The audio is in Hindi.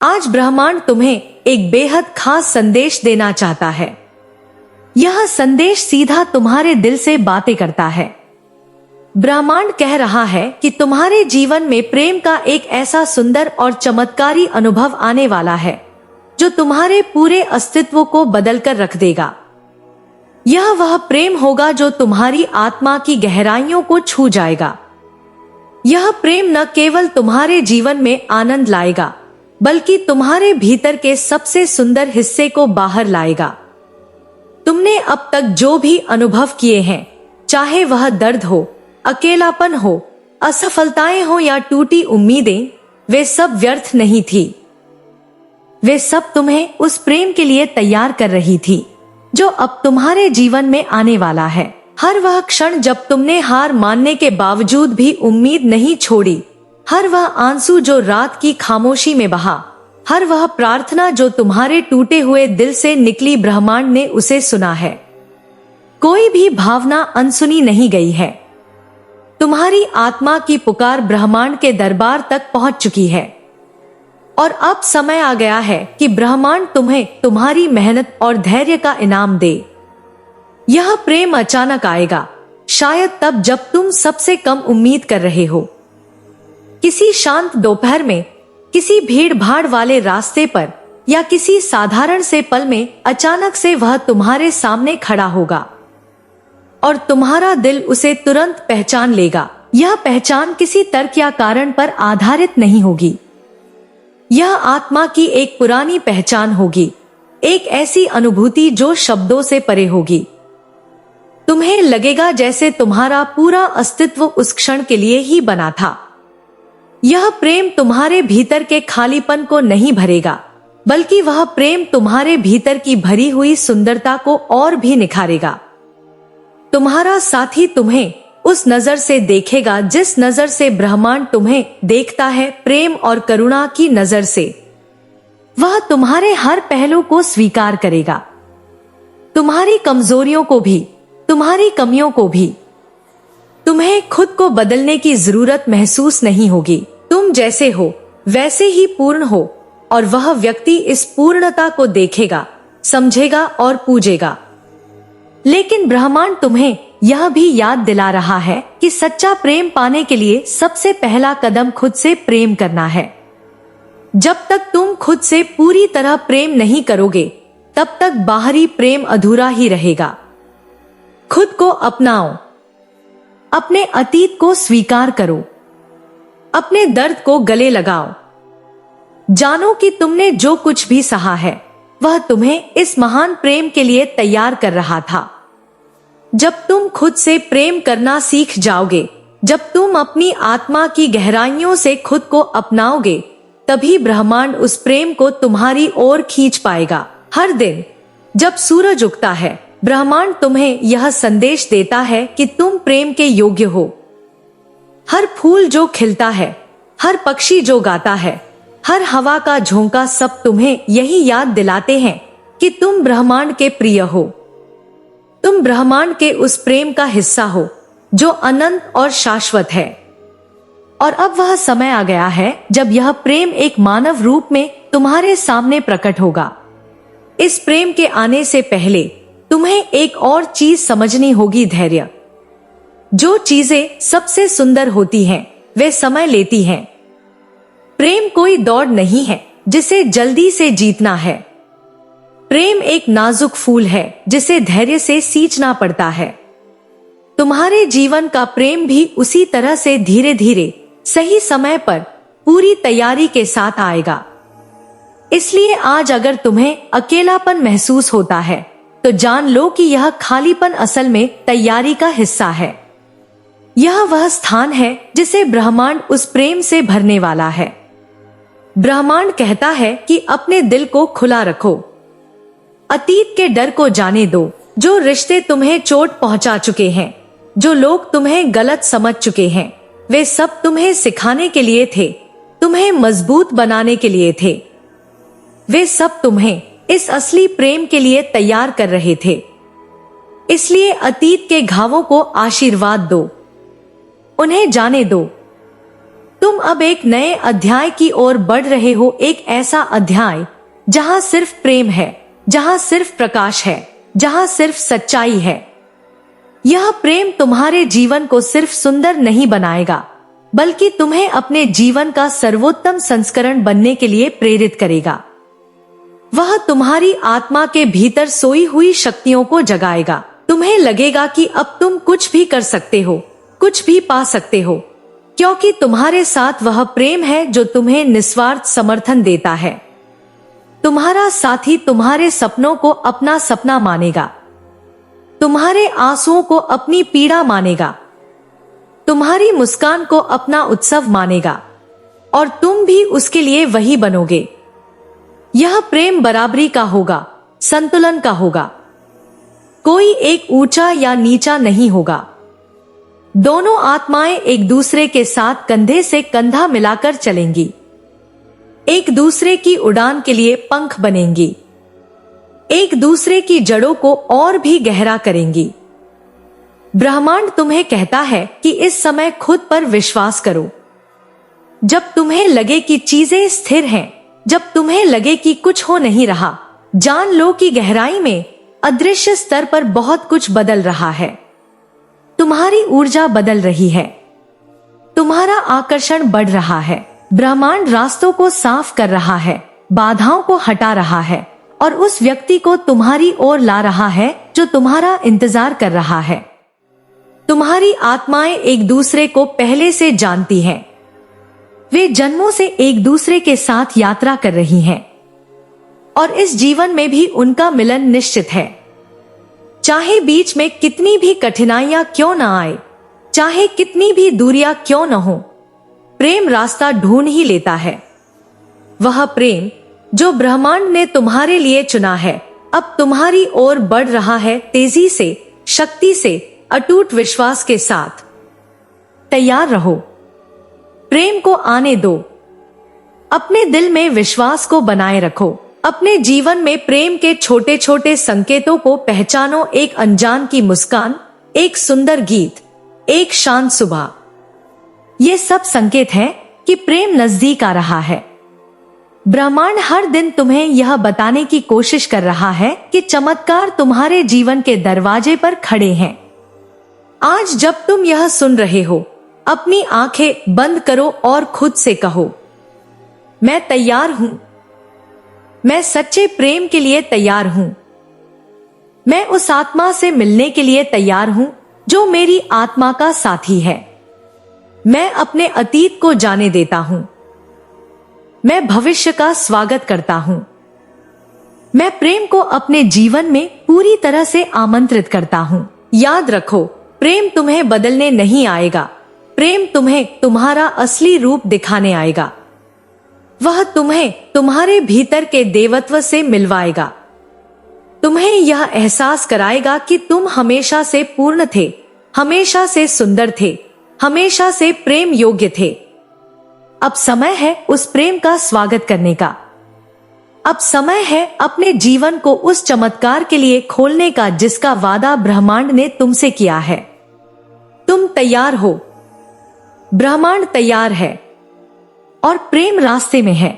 आज ब्रह्मांड तुम्हें एक बेहद खास संदेश देना चाहता है। यह संदेश सीधा तुम्हारे दिल से बातें करता है। ब्रह्मांड कह रहा है कि तुम्हारे जीवन में प्रेम का एक ऐसा सुंदर और चमत्कारी अनुभव आने वाला है जो तुम्हारे पूरे अस्तित्व को बदलकर रख देगा। यह वह प्रेम होगा जो तुम्हारी आत्मा की गहराइयों को छू जाएगा। यह प्रेम न केवल तुम्हारे जीवन में आनंद लाएगा बल्कि तुम्हारे भीतर के सबसे सुंदर हिस्से को बाहर लाएगा। तुमने अब तक जो भी अनुभव किए हैं, चाहे वह दर्द हो, अकेलापन हो, असफलताएं हो या टूटी उम्मीदें, वे सब व्यर्थ नहीं थी। वे सब तुम्हें उस प्रेम के लिए तैयार कर रही थी जो अब तुम्हारे जीवन में आने वाला है। हर वह क्षण जब तुमने हार मानने के बावजूद भी उम्मीद नहीं छोड़ी, हर वह आंसू जो रात की खामोशी में बहा, हर वह प्रार्थना जो तुम्हारे टूटे हुए दिल से निकली, ब्रह्मांड ने उसे सुना है। कोई भी भावना अनसुनी नहीं गई है। तुम्हारी आत्मा की पुकार ब्रह्मांड के दरबार तक पहुंच चुकी है और अब समय आ गया है कि ब्रह्मांड तुम्हें तुम्हारी मेहनत और धैर्य का इनाम दे। यह प्रेम अचानक आएगा, शायद तब जब तुम सबसे कम उम्मीद कर रहे हो। किसी शांत दोपहर में, किसी भीड़ भाड़ वाले रास्ते पर या किसी साधारण से पल में अचानक से वह तुम्हारे सामने खड़ा होगा और तुम्हारा दिल उसे तुरंत पहचान लेगा। यह पहचान किसी तर्क या कारण पर आधारित नहीं होगी। यह आत्मा की एक पुरानी पहचान होगी, एक ऐसी अनुभूति जो शब्दों से परे होगी। तुम्हें लगेगा जैसे तुम्हारा पूरा अस्तित्व उस क्षण के लिए ही बना था। यह प्रेम तुम्हारे भीतर के खालीपन को नहीं भरेगा, बल्कि वह प्रेम तुम्हारे भीतर की भरी हुई सुंदरता को और भी निखारेगा। तुम्हारा साथी तुम्हें उस नजर से देखेगा जिस नजर से ब्रह्मांड तुम्हें देखता है, प्रेम और करुणा की नजर से। वह तुम्हारे हर पहलू को स्वीकार करेगा, तुम्हारी कमजोरियों को भी, तुम्हारी कमियों को भी। तुम्हें खुद को बदलने की जरूरत महसूस नहीं होगी। तुम जैसे हो वैसे ही पूर्ण हो और वह व्यक्ति इस पूर्णता को देखेगा, समझेगा और पूजेगा। लेकिन ब्रह्मांड तुम्हें यह भी याद दिला रहा है कि सच्चा प्रेम पाने के लिए सबसे पहला कदम खुद से प्रेम करना है। जब तक तुम खुद से पूरी तरह प्रेम नहीं करोगे, तब तक बाहरी प्रेम अधूरा ही रहेगा। खुद को अपनाओ, अपने अतीत को स्वीकार करो, अपने दर्द को गले लगाओ। जानो कि तुमने जो कुछ भी सहा है, वह तुम्हें इस महान प्रेम के लिए तैयार कर रहा था। जब तुम खुद से प्रेम करना सीख जाओगे, जब तुम अपनी आत्मा की गहराइयों से खुद को अपनाओगे, तभी ब्रह्मांड उस प्रेम को तुम्हारी ओर खींच पाएगा। हर दिन जब सूरज उगता है, ब्रह्मांड तुम्हें यह संदेश देता है कि तुम प्रेम के योग्य हो। हर फूल जो खिलता है, हर पक्षी जो गाता है, हर हवा का झोंका, सब तुम्हें यही याद दिलाते हैं कि तुम ब्रह्मांड के प्रिय हो। तुम ब्रह्मांड के उस प्रेम का हिस्सा हो जो अनंत और शाश्वत है। और अब वह समय आ गया है जब यह प्रेम एक मानव रूप में तुम्हारे सामने प्रकट होगा। इस प्रेम के आने से पहले तुम्हें एक और चीज समझनी होगी, धैर्य। जो चीजें सबसे सुंदर होती हैं, वे समय लेती हैं। प्रेम कोई दौड़ नहीं है जिसे जल्दी से जीतना है। प्रेम एक नाजुक फूल है जिसे धैर्य से सींचना पड़ता है। तुम्हारे जीवन का प्रेम भी उसी तरह से धीरे धीरे, सही समय पर, पूरी तैयारी के साथ आएगा। इसलिए आज अगर तुम्हें अकेलापन महसूस होता है, तो जान लो कि यह खालीपन असल में तैयारी का हिस्सा है। यह वह स्थान है जिसे ब्रह्मांड उस प्रेम से भरने वाला है। ब्रह्मांड कहता है कि अपने दिल को खुला रखो। अतीत के डर को जाने दो। जो रिश्ते तुम्हें चोट पहुंचा चुके हैं, जो लोग तुम्हें गलत समझ चुके हैं, वे सब तुम्हें सिखाने के लिए थे, तुम्हें मजबूत बनाने के लिए थे। वे सब तुम्हें इस असली प्रेम के लिए तैयार कर रहे थे। इसलिए अतीत के घावों को आशीर्वाद दो, उन्हें जाने दो। तुम अब एक नए अध्याय की ओर बढ़ रहे हो, एक ऐसा अध्याय जहां सिर्फ प्रेम है, जहां सिर्फ प्रकाश है, जहां सिर्फ सच्चाई है। यह प्रेम तुम्हारे जीवन को सिर्फ सुंदर नहीं बनाएगा, बल्कि तुम्हें अपने जीवन का सर्वोत्तम संस्करण बनने के लिए प्रेरित करेगा। वह तुम्हारी आत्मा के भीतर सोई हुई शक्तियों को जगाएगा। तुम्हें लगेगा कि अब तुम कुछ भी कर सकते हो, कुछ भी पा सकते हो, क्योंकि तुम्हारे साथ वह प्रेम है जो तुम्हें निस्वार्थ समर्थन देता है। तुम्हारा साथी तुम्हारे सपनों को अपना सपना मानेगा, तुम्हारे आंसुओं को अपनी पीड़ा मानेगा, तुम्हारी मुस्कान को अपना उत्सव मानेगा, और तुम भी उसके लिए वही बनोगे। यह प्रेम बराबरी का होगा, संतुलन का होगा। कोई एक ऊंचा या नीचा नहीं होगा। दोनों आत्माएं एक दूसरे के साथ कंधे से कंधा मिलाकर चलेंगी, एक दूसरे की उड़ान के लिए पंख बनेंगी, एक दूसरे की जड़ों को और भी गहरा करेंगी। ब्रह्मांड तुम्हें कहता है कि इस समय खुद पर विश्वास करो। जब तुम्हें लगे कि चीजें स्थिर हैं, जब तुम्हें लगे कि कुछ हो नहीं रहा, जान लो कि गहराई में अदृश्य स्तर पर बहुत कुछ बदल रहा है। तुम्हारी ऊर्जा बदल रही है, तुम्हारा आकर्षण बढ़ रहा है। ब्रह्मांड रास्तों को साफ कर रहा है, बाधाओं को हटा रहा है, और उस व्यक्ति को तुम्हारी ओर ला रहा है जो तुम्हारा इंतजार कर रहा है। तुम्हारी आत्माएं एक दूसरे को पहले से जानती हैं। वे जन्मों से एक दूसरे के साथ यात्रा कर रही हैं, और इस जीवन में भी उनका मिलन निश्चित है। चाहे बीच में कितनी भी कठिनाइयां क्यों न आए, चाहे कितनी भी दूरियां क्यों न हो, प्रेम रास्ता ढूंढ ही लेता है। वह प्रेम जो ब्रह्मांड ने तुम्हारे लिए चुना है, अब तुम्हारी ओर बढ़ रहा है, तेजी से, शक्ति से, अटूट विश्वास के साथ। तैयार रहो, प्रेम को आने दो। अपने दिल में विश्वास को बनाए रखो। अपने जीवन में प्रेम के छोटे छोटे संकेतों को पहचानो। एक अनजान की मुस्कान, एक सुंदर गीत, एक शांत सुबह, ये सब संकेत हैं कि प्रेम नजदीक आ रहा है। ब्रह्मांड हर दिन तुम्हें यह बताने की कोशिश कर रहा है कि चमत्कार तुम्हारे जीवन के दरवाजे पर खड़े हैं। आज जब तुम यह सुन रहे हो, अपनी आंखें बंद करो और खुद से कहो, मैं तैयार हूं। मैं सच्चे प्रेम के लिए तैयार हूं। मैं उस आत्मा से मिलने के लिए तैयार हूं जो मेरी आत्मा का साथी है। मैं अपने अतीत को जाने देता हूं। मैं भविष्य का स्वागत करता हूं। मैं प्रेम को अपने जीवन में पूरी तरह से आमंत्रित करता हूं। याद रखो, प्रेम तुम्हें बदलने नहीं आएगा, प्रेम तुम्हें तुम्हारा असली रूप दिखाने आएगा। वह तुम्हें तुम्हारे भीतर के देवत्व से मिलवाएगा, तुम्हें यह एहसास कराएगा कि तुम हमेशा से पूर्ण थे, हमेशा से सुंदर थे, हमेशा से प्रेम योग्य थे। अब समय है उस प्रेम का स्वागत करने का। अब समय है अपने जीवन को उस चमत्कार के लिए खोलने का जिसका वादा ब्रह्मांड ने तुमसे किया है। तुम तैयार हो, ब्रह्मांड तैयार है, और प्रेम रास्ते में है।